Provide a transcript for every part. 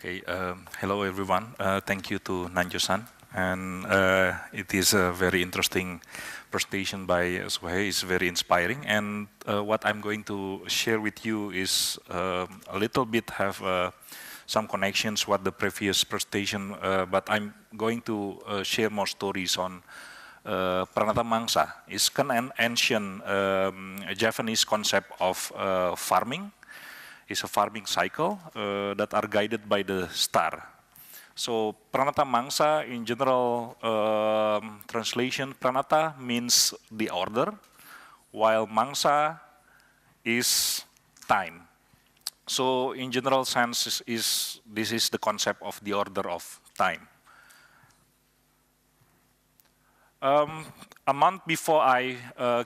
Okay, hello everyone. Thank you to Nanjo-san. And it is a very interesting presentation by Suhei. It's very inspiring. And what I'm going to share with you is a little bit have some connections with the previous presentation, but I'm going to share more stories on Pranata Mangsa. It's kind of an ancient Japanese concept of farming. It's a farming cycle that are guided by the star. So Pranata Mangsa, in general translation, Pranata means the order, while Mangsa is time. So in general sense, this is the concept of the order of time. A month before I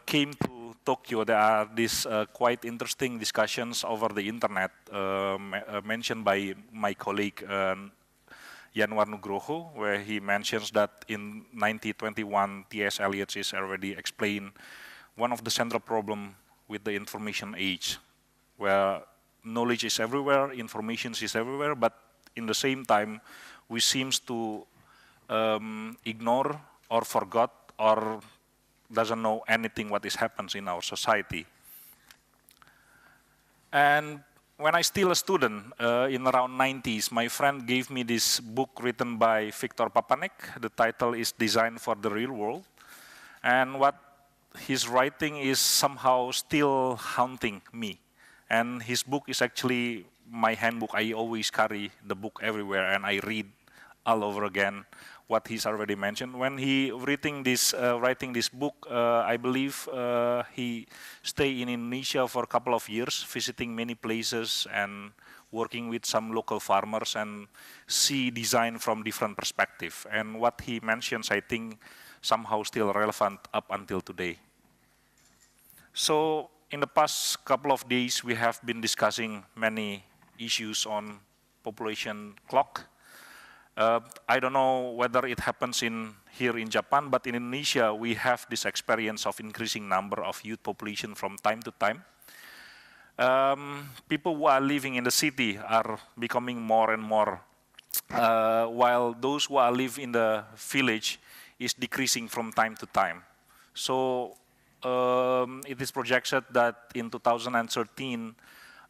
came to Tokyo, there are these quite interesting discussions over the internet mentioned by my colleague Yanwar Nugroho, where he mentions that in 1921, T.S. Eliot is already explained one of the central problem with the information age, where knowledge is everywhere, information is everywhere, but in the same time, we seems to ignore or forgot or doesn't know anything what is happens in our society. And when I still a student, in around 90s, my friend gave me this book written by Victor Papanek. The title is Design for the Real World. And what his writing is somehow still haunting me. And his book is actually my handbook. I always carry the book everywhere and I read all over again what he's already mentioned. When he writing this book, I believe he stayed in Indonesia for a couple of years, visiting many places and working with some local farmers and see design from different perspective. And what he mentions, I think, somehow still relevant up until today. So in the past couple of days, we have been discussing many issues on population clock. I don't know whether it happens here in Japan, but in Indonesia, we have this experience of increasing number of youth population from time to time. People who are living in the city are becoming more and more, while those who are live in the village is decreasing from time to time. So it is projected that in 2013,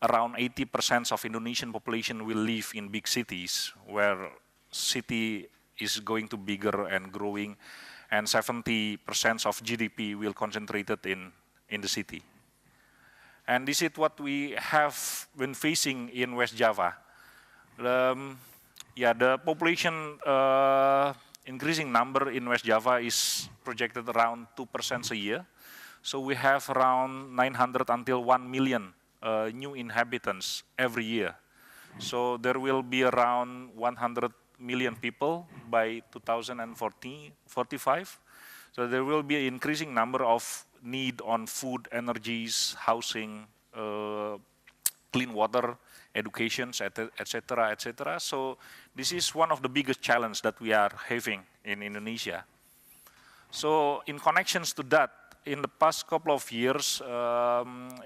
around 80% of Indonesian population will live in big cities, where city is going to bigger and growing, and 70% of GDP will concentrated in the city. And this is what we have been facing in West Java. The population increasing number in West Java is projected around 2% a year. So we have around 900 until 1 million new inhabitants every year. So there will be around 100 million people by 2045. So there will be an increasing number of need on food, energies, housing, clean water, education, etc., etc. So this is one of the biggest challenges that we are having in Indonesia. So in connections to that, in the past couple of years,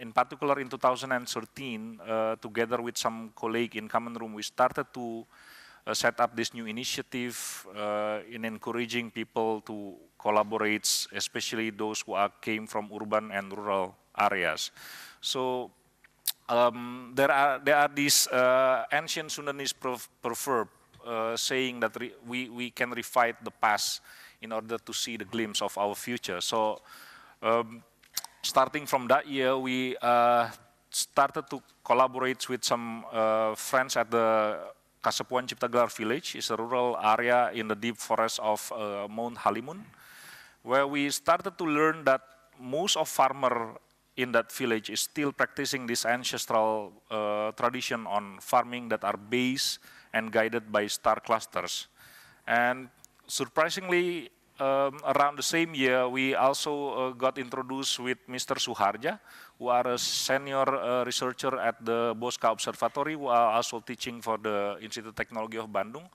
in particular in 2013, together with some colleague in Common Room, we started to set up this new initiative in encouraging people to collaborate, especially those who came from urban and rural areas. So there are these ancient Sundanese proverb saying that we can refight the past in order to see the glimpse of our future. So starting from that year, we started to collaborate with some friends at the Kasepuan Ciptagelar village. Is a rural area in the deep forest of Mount Halimun, where we started to learn that most of farmers in that village is still practicing this ancestral tradition on farming that are based and guided by star clusters. And surprisingly, around the same year, we also got introduced with Mr. Suharja, who are a senior researcher at the Bosca Observatory, who are also teaching for the Institute of Technology of Bandung,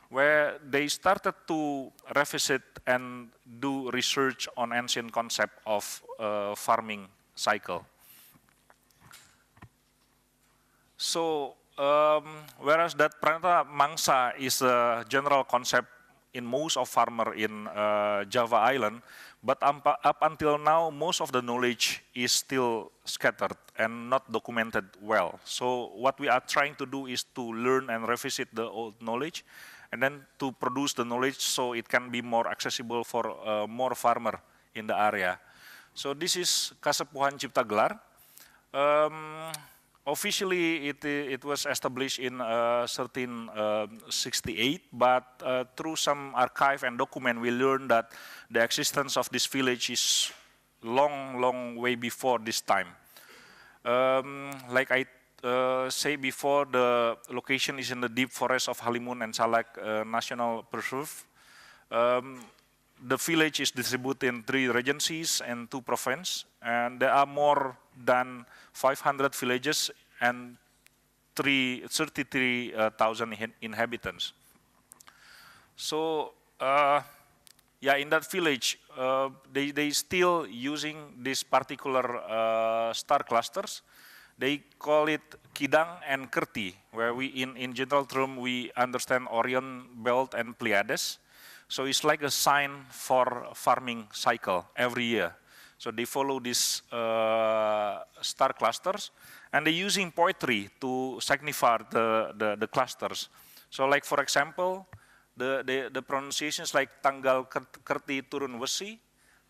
where they started to revisit and do research on ancient concept of farming cycle. So whereas that Pranata Mangsa is a general concept in most of farmer in Java Island, but up until now, most of the knowledge is still scattered and not documented well. So what we are trying to do is to learn and revisit the old knowledge, and then to produce the knowledge so it can be more accessible for more farmer in the area. So this is Kasepuhan Cipta Gelar. Officially, it was established in 1368, but through some archive and document, we learned that the existence of this village is long way before this time. Like I say before, the location is in the deep forest of Halimun and Salak National Preserve. The village is distributed in 3 regencies and 2 provinces, and there are more than 500 villages and 33,000 inhabitants. So, yeah, in that village, they still using these particular star clusters. They call it Kidang and Kerti, where we, in general term, we understand Orion Belt and Pleiades. So it's like a sign for farming cycle every year. So they follow these star clusters, and they're using poetry to signify the clusters. So like, for example, the pronunciations like Tanggal Kerti turun Wesi,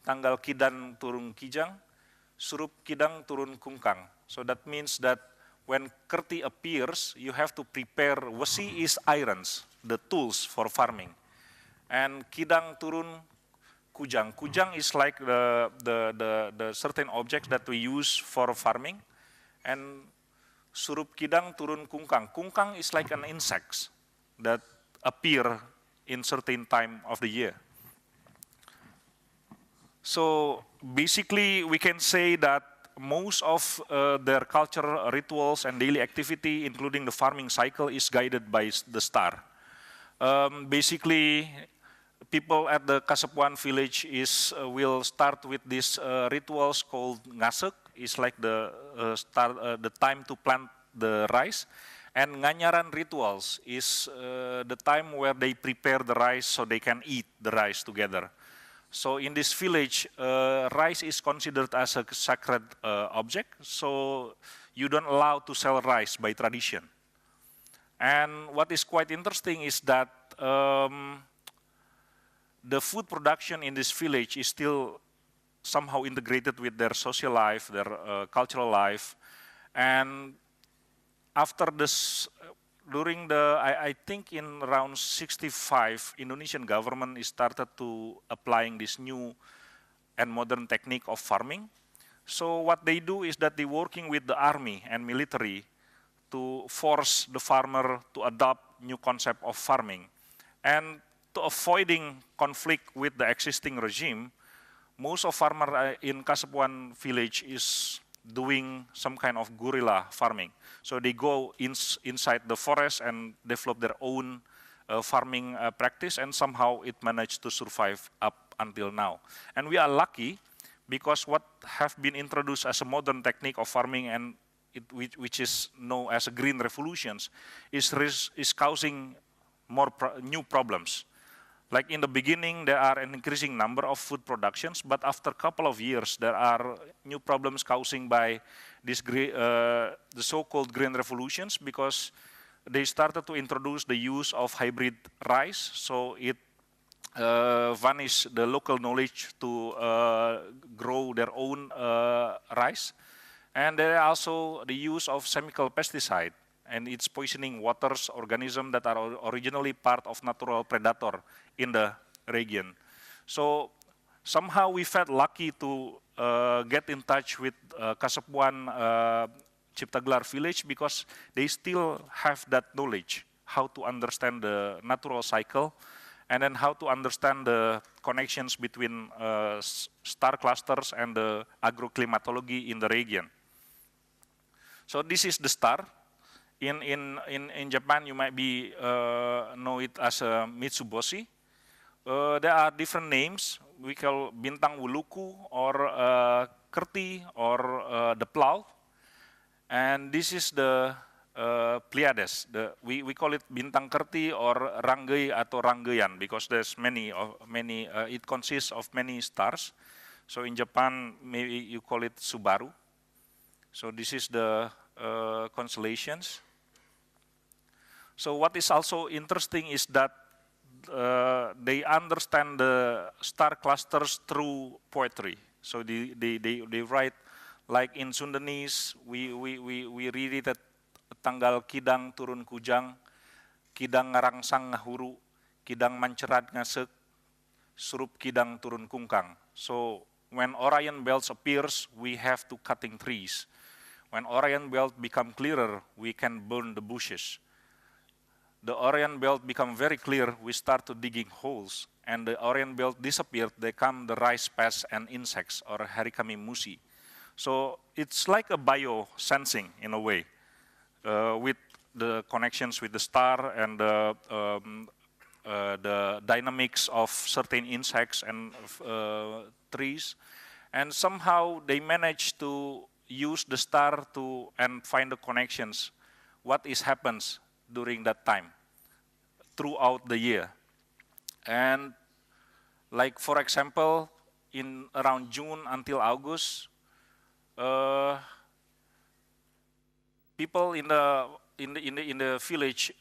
Tanggal Kidan turun Kijang, Surup Kidang turun Kungkang. So that means that when Kerti appears, you have to prepare. Wesi is irons, the tools for farming. And Kidang turun Kujang. Kujang is like the certain objects that we use for farming. And Surup Kidang turun Kungkang. Kungkang is like an insects that appear in certain time of the year. So basically we can say that most of their cultural rituals and daily activity, including the farming cycle, is guided by the star. Basically, people at the Kasepuhan village will start with these rituals called Ngasek. It's like the time to plant the rice. And Nganyaran rituals is the time where they prepare the rice so they can eat the rice together. So in this village, rice is considered as a sacred object. So you don't allow to sell rice by tradition. And what is quite interesting is that the food production in this village is still somehow integrated with their social life, their cultural life. And after this, during I think in around 65, Indonesian government started to applying this new and modern technique of farming. So what they do is that they working with the army and military to force the farmer to adopt new concept of farming. And to avoiding conflict with the existing regime, most of farmer in Kasepuhan village is doing some kind of guerrilla farming. So they go inside the forest and develop their own farming practice, and somehow it managed to survive up until now. And we are lucky because what have been introduced as a modern technique of farming, and which is known as a green revolutions, is causing more new problems. Like in the beginning, there are an increasing number of food productions, but after a couple of years, there are new problems causing by this the so-called green revolutions, because they started to introduce the use of hybrid rice, so it vanished the local knowledge to grow their own rice. And there are also the use of chemical pesticide, and it's poisoning waters, organisms that are originally part of natural predator in the region. So somehow we felt lucky to get in touch with Kasepuhan Cipta Gelar village, because they still have that knowledge, how to understand the natural cycle, and then how to understand the connections between star clusters and the agroclimatology in the region. So this is the star. In Japan, you might be know it as a Mitsuboshi. There are different names. We call Bintang Wuluku, or Kerti, or the plow. And this is the Pleiades. We call it Bintang Kerti or Ranggay atau Ranggayan because there's many. It consists of many stars. So in Japan, maybe you call it Subaru. So this is the constellations. So what is also interesting is that they understand the star clusters through poetry. So they write, like in Sundanese, we read it at tanggal kidang turun kujang, kidang ngarangsang ngahuru, kidang mancerat ngasek, surup kidang turun kungkang. So when Orion belt appears, we have to cutting trees. When Orion belt become clearer, we can burn the bushes. The Orion belt become very clear, we start to digging holes. And the Orion belt disappeared, they come the rice pests and insects, or Harikami musi. So it's like a biosensing in a way, with the connections with the star and the dynamics of certain insects and trees. And somehow they manage to use the star to and find the connections, what is happens during that time, throughout the year. And like for example, in around June until August, people in the village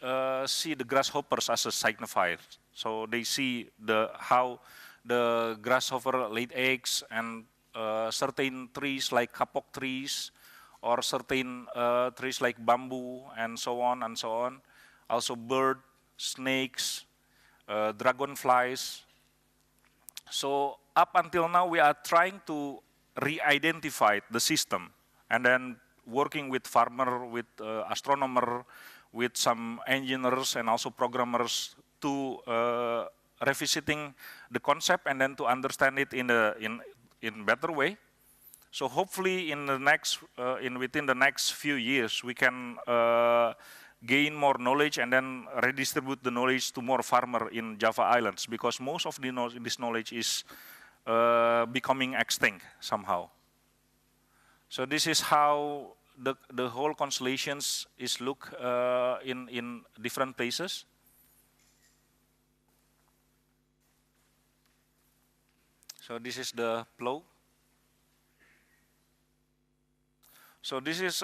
see the grasshoppers as a signifier. So they see how the grasshopper laid eggs, and certain trees like kapok trees, or certain trees like bamboo, and so on and so on. Also bird, snakes, dragonflies. So up until now, we are trying to re-identify the system, and then working with farmer, with astronomer, with some engineers and also programmers to revisiting the concept and then to understand it in better way. So hopefully in the next within the next few years we can gain more knowledge and then redistribute the knowledge to more farmer in Java Islands, because most of this knowledge is becoming extinct somehow. So this is how the whole constellations is look in different places. So this is the flow. So this is,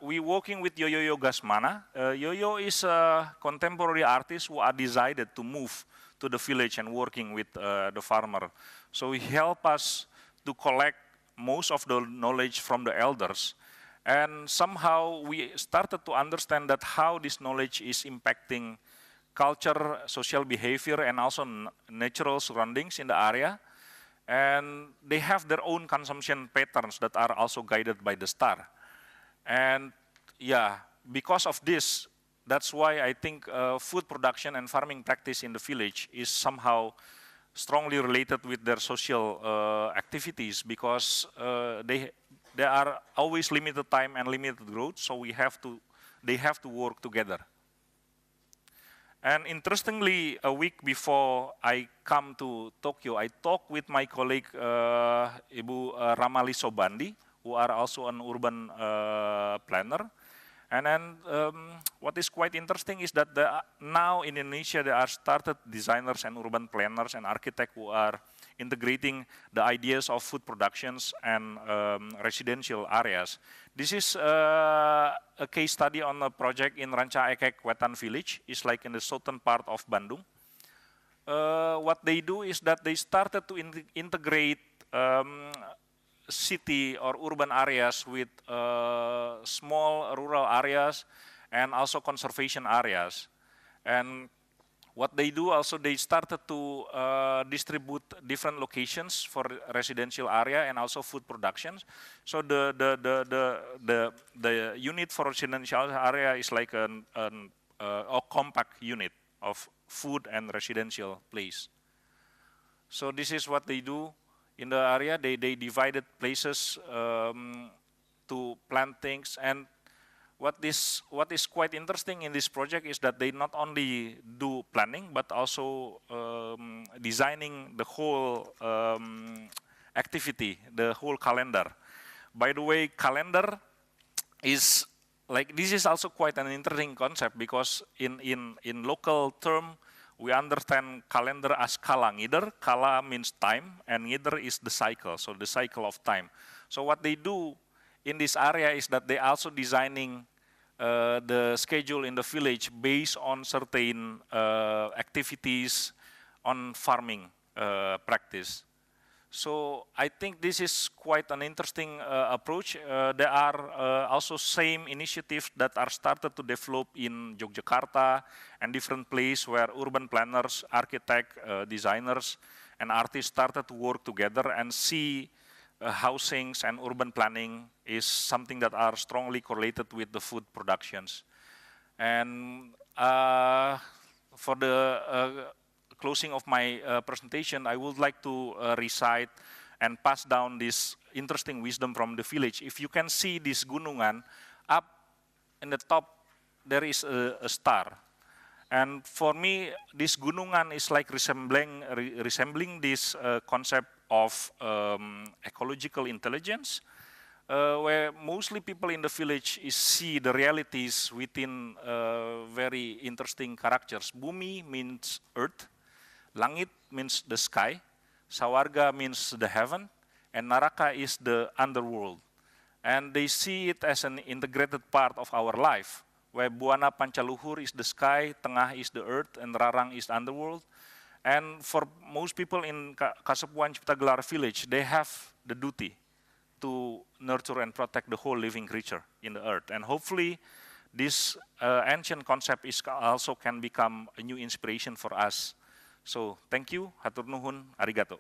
we working with Yoyo Gasmana. Yoyo is a contemporary artist who are decided to move to the village and working with the farmer. So he help us to collect most of the knowledge from the elders. And somehow we started to understand that how this knowledge is impacting culture, social behavior, and also natural surroundings in the area. And they have their own consumption patterns that are also guided by the star. And yeah, because of this, that's why I think food production and farming practice in the village is somehow strongly related with their social activities, because they are always limited time and limited growth, so they have to work together. And interestingly, a week before I come to Tokyo, I talked with my colleague, Ibu Ramali Sobandi, who are also an urban planner. And then what is quite interesting is that now in Indonesia, there are started designers and urban planners and architects who are integrating the ideas of food productions and residential areas. This is a case study on a project in Ranca Ekek Wetan village. It's like in the southern part of Bandung. What they do is that they started to integrate city or urban areas with small rural areas and also conservation areas. And what they do also, they started to distribute different locations for residential area and also food productions. So the unit for residential area is like a compact unit of food and residential place. So this is what they do in the area. They divided places to plant things. And what is quite interesting in this project is that they not only do planning, but also designing the whole activity, the whole calendar. By the way, calendar is like this is also quite an interesting concept because in local term, we understand calendar as kala ngidar. Kala means time and ngidar is the cycle, so the cycle of time. So what they do in this area is that they also designing the schedule in the village based on certain activities on farming practice. So I think this is quite an interesting approach. There are also same initiatives that are started to develop in Yogyakarta and different places where urban planners, architects, designers, and artists started to work together and see housings and urban planning is something that are strongly correlated with the food productions. And for the closing of my presentation, I would like to recite and pass down this interesting wisdom from the village. If you can see this gunungan, up in the top there is a star. And for me, this gunungan is like resembling this concept of ecological intelligence, where mostly people in the village see the realities within very interesting characters. Bumi means earth, Langit means the sky, Sawarga means the heaven, and Naraka is the underworld. And they see it as an integrated part of our life, where Buana Pancaluhur is the sky, Tengah is the earth, and Rarang is the underworld. And for most people in Kasepuan Ciptagelar village, they have the duty to nurture and protect the whole living creature in the earth. And hopefully, this ancient concept is also can become a new inspiration for us. So thank you, hatur nuhun, arigato.